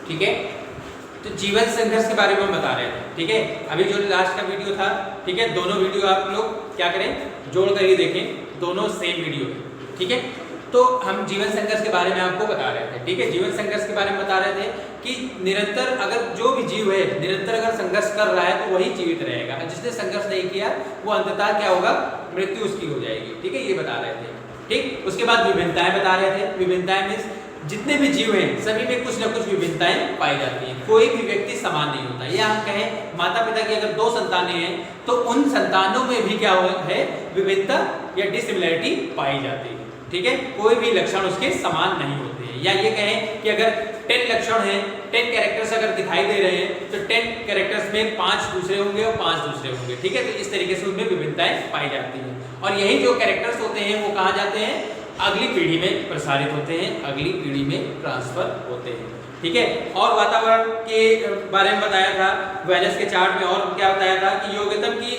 ठीक है। तो जीवन संघर्ष के बारे में हम बता रहे थे, ठीक है। अभी जो लास्ट का वीडियो था, ठीक है, दोनों वीडियो आप लोग क्या करें, जोड़ कर ही देखें, दोनों सेम वीडियो है, ठीक है। तो हम जीवन संघर्ष के बारे में आपको बता रहे थे, ठीक है। जीवन संघर्ष के बारे में बता रहे थे कि निरंतर अगर जो भी जीव है निरंतर अगर संघर्ष कर रहा है तो वही जीवित रहेगा, जिसने संघर्ष नहीं किया वो अंततः क्या होगा, मृत्यु उसकी हो जाएगी, ठीक है, ये बता रहे थे, ठीक। उसके बाद विभिन्नताएं बता रहे थे। विभिन्नताएं मीन्स जितने भी जीव हैं सभी में कुछ न कुछ विभिन्नताएं पाई जाती हैं, कोई भी व्यक्ति समान नहीं होता। या हम कहें माता पिता की अगर 2 संतानें हैं तो उन संतानों में भी क्या है, विभिन्नता या डिसिमिलरिटी पाई जाती है, ठीक है। कोई भी लक्षण उसके समान नहीं होते हैं। या ये कहें कि अगर 10 लक्षण हैं, 10 कैरेक्टर्स अगर दिखाई दे रहे हैं तो 10 कैरेक्टर्स में 5 दूसरे होंगे और 5 दूसरे होंगे, ठीक है। तो इस तरीके से उनमें विभिन्नताएं पाई जाती हैं और यही जो कैरेक्टर्स होते हैं वो कहाँ जाते हैं, अगली पीढ़ी में प्रसारित होते हैं, अगली पीढ़ी में ट्रांसफर होते हैं, ठीक है। और वातावरण के बारे में बताया था वेलेस के चार्ट में, और क्या बताया था कि योग्यतम की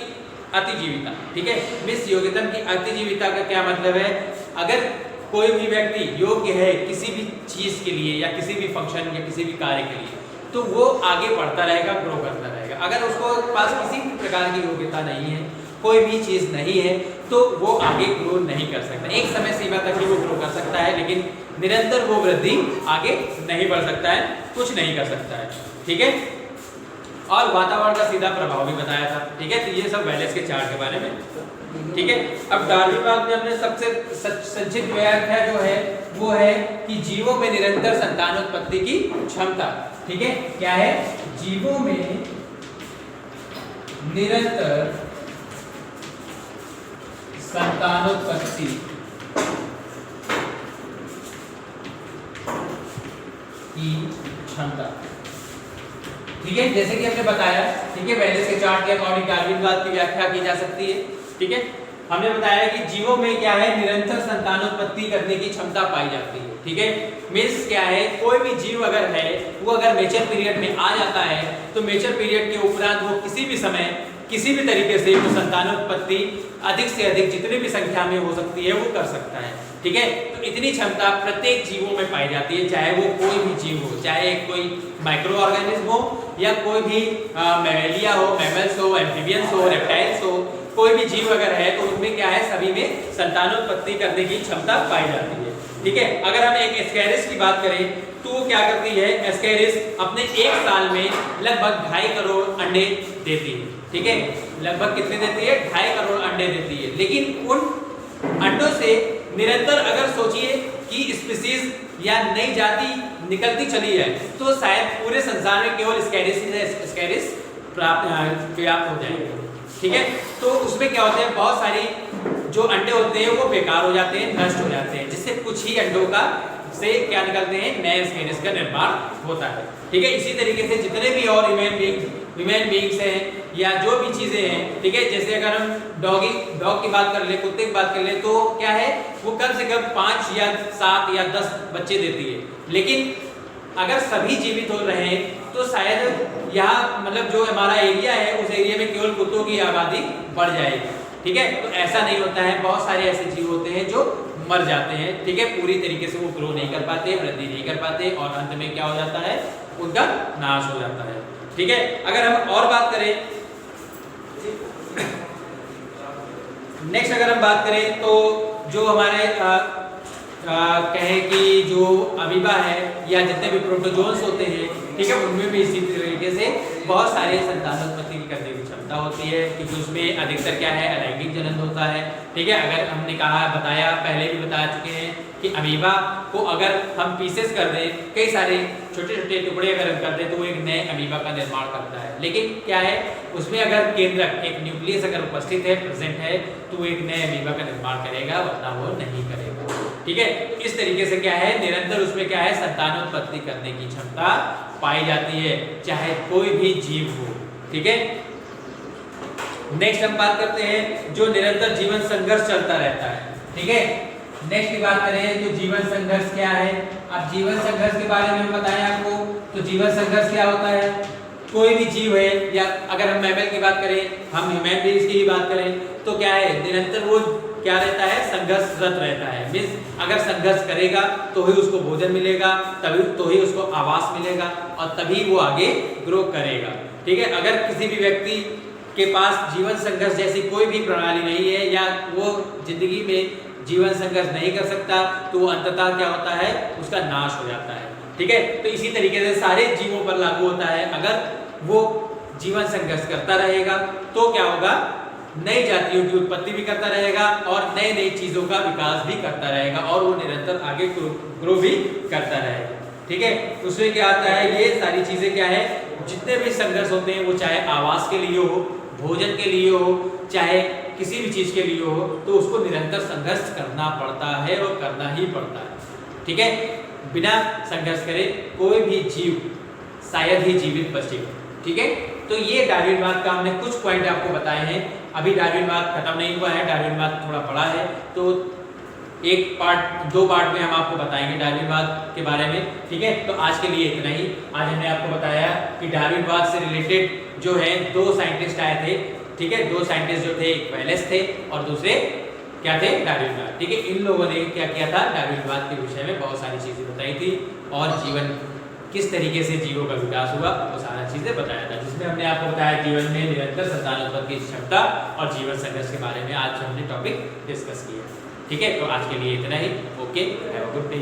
अतिजीविता, ठीक है। मिस योग्यतम की अतिजीविता का क्या मतलब है, अगर कोई भी व्यक्ति योग्य है किसी भी चीज के लिए या किसी भी फंक्शन या किसी भी कार्य के लिए तो वो आगे बढ़ता रहेगा, ग्रो करता रहेगा। अगर उसको पास किसी भी प्रकार की योग्यता नहीं है, कोई भी चीज नहीं है तो वो आगे ग्रो नहीं कर सकता। एक समय सीमा तक ही वो ग्रो कर सकता है, लेकिन निरंतर वो वृद्धि आगे नहीं बढ़ सकता है, कुछ नहीं कर सकता है, ठीक है। और वातावरण का सीधा प्रभाव भी बताया था, ठीक है। तो ये सब वेलेस के चार्ट के बारे में, ठीक है। अब डार्विनवाद में हमने सबसे संक्षिप्त व्याख्या जो है वो है कि जीवों में निरंतर संतानोत्पत्ति की क्षमता, ठीक है। क्या है, जीवों में निरंतर संतानोत्पत्ति की क्षमता, ठीक है। जैसे कि हमने बताया, ठीक है, वेलेस के चार्ट के अकॉर्डिंग डार्विनवाद की व्याख्या की जा सकती है, ठीक है। हमने बताया कि जीवों में क्या है, निरंतर संतानोत्पत्ति करने की क्षमता पाई जाती है, ठीक है। मीन्स क्या है, कोई भी जीव अगर है वो अगर मेचर पीरियड में आ जाता है तो मेचर पीरियड के उपरांत वो किसी भी समय किसी भी तरीके से वो संतानोत्पत्ति अधिक से अधिक जितनी भी संख्या में हो सकती है वो कर सकता है, ठीक है। तो इतनी क्षमता प्रत्येक जीवों में पाई जाती है, चाहे वो कोई भी जीव हो, चाहे कोई माइक्रो ऑर्गेनिज्म हो या कोई भी मैमेलिया हो, मैमल्स हो, एम्फीबियंस हो, रेप्टाइल्स हो, कोई भी जीव अगर है तो उनमें क्या है, सभी में संतानोत्पत्ति करने की क्षमता पाई जाती है, ठीक है। अगर हम एक एस्कैरिस की बात करें तो वो क्या करती है, एस्कैरिस अपने 1 साल में लगभग 2.5 करोड़ अंडे देती है, ठीक है। लगभग कितने देती है, 2.5 करोड़ अंडे देती है। लेकिन उन अंडों से निरंतर अगर सोचिए कि स्पीसीज या नई जाति निकलती चली है तो शायद पूरे संसार में केवल एस्कैरिस पर्याप्त हो जाएंगे, ठीक है। तो उसमें क्या होते हैं, बहुत सारी जो अंडे होते हैं वो बेकार हो जाते हैं, नष्ट हो जाते हैं, जिससे कुछ ही अंडों का से क्या निकलते हैं, नए एस्कैरिस का निर्माण होता है, ठीक है। इसी तरीके से जितने भी और ह्यूमन बीइंग्स हैं या जो भी चीजें हैं, ठीक है। जैसे अगर हम डॉग की बात कर ले, कुत्ते की बात कर ले तो क्या है, वो कम से कम 5 या 7 या 10 बच्चे देती है। लेकिन अगर सभी जीवित हो रहे हैं तो शायद यहाँ मतलब जो हमारा एरिया है उस एरिया में केवल कुत्तों की आबादी बढ़ जाएगी, ठीक है। तो ऐसा नहीं होता है, बहुत सारे ऐसे जीव होते हैं जो मर जाते हैं, ठीक है। पूरी तरीके से वो ग्रो नहीं कर पाते, वृद्धि नहीं कर पाते और अंत में क्या हो जाता है, उनका नाश हो जाता है, ठीक है। अगर हम और बात करें, नेक्स्ट अगर हम बात करें तो जो हमारे कहें कि जो अमीबा है या जितने भी प्रोटोजोन्स होते हैं, ठीक है, उनमें भी इसी तरीके से बहुत सारे संतानोत्पत्ति करने की क्षमता होती है, क्योंकि उसमें अधिकतर क्या है, अलैंगिक जनन होता है, ठीक है। अगर हमने कहा बताया पहले भी बता चुके हैं कि अमीबा को अगर हम पीसेस कर दें, कई सारे छोटे छोटे टुकड़े अगर हम कर दें तो वो एक नए अमीबा का निर्माण करता है। लेकिन क्या है, उसमें अगर केंद्रक एक न्यूक्लियस अगर उपस्थित है, प्रेजेंट है, तो वो एक नए अमीबा का निर्माण करेगा, वरना वो नहीं करेगा, ठीक है। तो इस तरीके से क्या है, निरंतर उसमें क्या है, संतानोत्पत्ति करने की क्षमता पाई जाती है, चाहे कोई भी जीव हो, ठीक है। नेक्स्ट हम बात करते हैं जो निरंतर जीवन संघर्ष चलता रहता है, ठीक है। नेक्स्ट की बात करें तो जीवन संघर्ष क्या है। अब जीवन संघर्ष के बारे में बताया आपको, तो जीवन संघर्ष क्या होता है, कोई भी जीव है या अगर हम मैमल की बात करें, हम ह्यूमन बीइंग्स की बात करें तो क्या है, निरंतर वो क्या रहता है, संघर्षरत रहता है। मीन्स अगर संघर्ष करेगा तो ही उसको भोजन मिलेगा, तभी तो ही उसको आवास मिलेगा और तभी वो आगे ग्रो करेगा। ठीक है, अगर किसी भी व्यक्ति के पास जीवन संघर्ष जैसी कोई भी प्रणाली नहीं है या वो जिंदगी में जीवन संघर्ष नहीं कर सकता तो वो अंततः क्या होता है, उसका नाश हो जाता है। ठीक है, तो इसी तरीके से सारे जीवों पर लागू होता है। अगर वो जीवन संघर्ष करता रहेगा तो क्या होगा, नई जातियों की उत्पत्ति भी करता रहेगा और नई नई चीजों का विकास भी करता रहेगा और वो निरंतर आगे ग्रो भी करता रहेगा। ठीक है, उसमें क्या आता है, ये सारी चीजें क्या है, जितने भी संघर्ष होते हैं वो चाहे आवास के लिए हो, भोजन के लिए हो, चाहे किसी भी चीज के लिए हो, तो उसको निरंतर संघर्ष करना पड़ता है और करना ही पड़ता है। ठीक है, बिना संघर्ष करे कोई भी जीव शायद ही जीवित बचेगा। ठीक है, तो ये डार्विनवाद का हमने कुछ पॉइंट आपको बताए हैं। अभी डार्विनवाद खत्म नहीं हुआ है, डार्विनवाद थोड़ा बड़ा है, तो दो पार्ट में हम आपको बताएंगे डार्विनवाद के बारे में। ठीक है, तो आज के लिए इतना ही। आज हमने आपको बताया कि डार्विनवाद से रिलेटेड जो है 2 साइंटिस्ट आए थे। ठीक है, 2 साइंटिस्ट जो थे, एक वेलेस थे और दूसरे क्या थे, डार्विन। ठीक है, इन लोगों ने क्या किया था, डार्विनवाद के विषय में बहुत सारी चीजें बताई थी और जीवन किस तरीके से जीवों का विकास हुआ वो सारा चीजें बताया था, जिसमें हमने आपको बताया जीवन में निरंतर संतानोत्पत्ति की क्षमता और जीवन संघर्ष के बारे में आज हमने टॉपिक डिस्कस किया। ठीक है, तो आज के लिए इतना ही। Okay, have a good day.